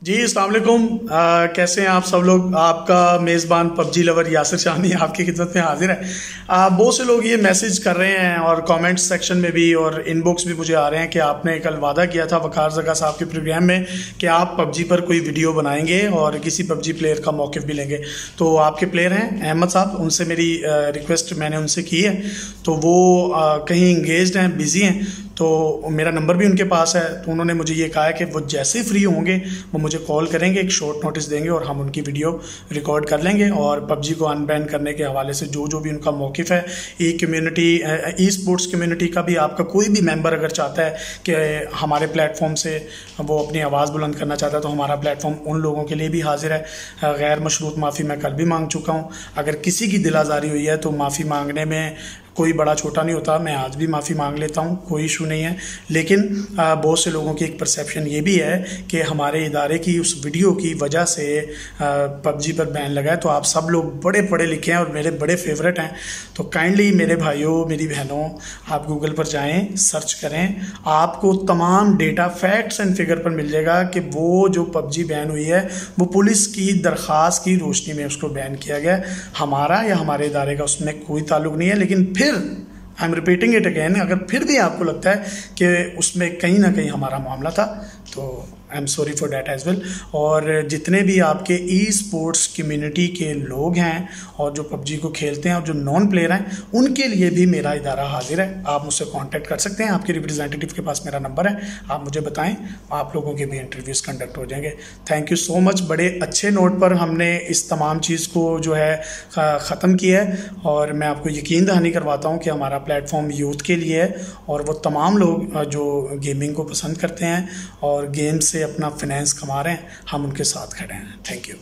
जी अस्सलाम वालेकुम। कैसे हैं आप सब लोग। आपका मेज़बान पबजी लवर यासिर शानी आपकी खिदमत में हाजिर है। बहुत से लोग ये मैसेज कर रहे हैं और कमेंट सेक्शन में भी और इनबॉक्स भी मुझे आ रहे हैं कि आपने कल वादा किया था वकार जगा साहब के प्रोग्राम में कि आप पबजी पर कोई वीडियो बनाएंगे और किसी पबजी प्लेयर का मौक़िफ़ भी लेंगे। तो आपके प्लेयर हैं अहमद साहब, उनसे मेरी रिक्वेस्ट मैंने उनसे की है, तो वो कहीं इंगेज्ड हैं, बिज़ी हैं, तो मेरा नंबर भी उनके पास है। तो उन्होंने मुझे ये कहा है कि वो जैसे फ्री होंगे वो मुझे कॉल करेंगे, एक शॉर्ट नोटिस देंगे और हम उनकी वीडियो रिकॉर्ड कर लेंगे और पबजी को अनबैन करने के हवाले से जो जो भी उनका मौक़िफ़ है, ई स्पोर्ट्स कम्युनिटी का भी आपका कोई भी मेंबर अगर चाहता है कि हमारे प्लेटफॉर्म से वो अपनी आवाज़ बुलंद करना चाहता है तो हमारा प्लेटफॉर्म उन लोगों के लिए भी हाजिर है। गैर मशरूत माफ़ी मैं कल भी मांग चुका हूँ। अगर किसी की दिल आज़ारी हुई है तो माफ़ी मांगने में कोई बड़ा छोटा नहीं होता, मैं आज भी माफ़ी मांग लेता हूँ, कोई इशू नहीं है। लेकिन बहुत से लोगों की एक परसेप्शन ये भी है कि हमारे इदारे की उस वीडियो की वजह से पबजी पर बैन लगा है। तो आप सब लोग बड़े पढ़े लिखे हैं और मेरे बड़े फेवरेट हैं, तो काइंडली मेरे भाइयों मेरी बहनों आप गूगल पर जाएं, सर्च करें, आपको तमाम डेटा फैक्ट्स एंड फिगर पर मिल जाएगा कि वो जो पबजी बैन हुई है वो पुलिस की दरख्वास्त की रोशनी में उसको बैन किया गया। हमारा या हमारे इदारे का उसमें कोई ताल्लुक नहीं है। लेकिन फिर I am repeating it again, अगर फिर भी आपको लगता है कि उसमें कहीं ना कहीं हमारा मामला था तो I am sorry for that as well. और जितने भी आपके ई स्पोर्ट्स कम्युनिटी के लोग हैं और जो पबजी को खेलते हैं और जो नॉन प्लेयर हैं उनके लिए भी मेरा इदारा हाजिर है। आप मुझसे कांटेक्ट कर सकते हैं, आपके रिप्रेजेंटेटिव के पास मेरा नंबर है, आप मुझे बताएं, आप लोगों के भी इंटरव्यूज़ कंडक्ट हो जाएंगे। Thank you so much. बड़े अच्छे नोट पर हमने इस तमाम चीज़ को जो है ख़त्म किया है और मैं आपको यकीन दहानी करवाता हूँ कि हमारा प्लेटफॉर्म यूथ के लिए है और वो तमाम लोग जो गेमिंग को पसंद करते हैं और गेम से अपना फाइनेंस कमा रहे हैं, हम उनके साथ खड़े हैं। Thank you.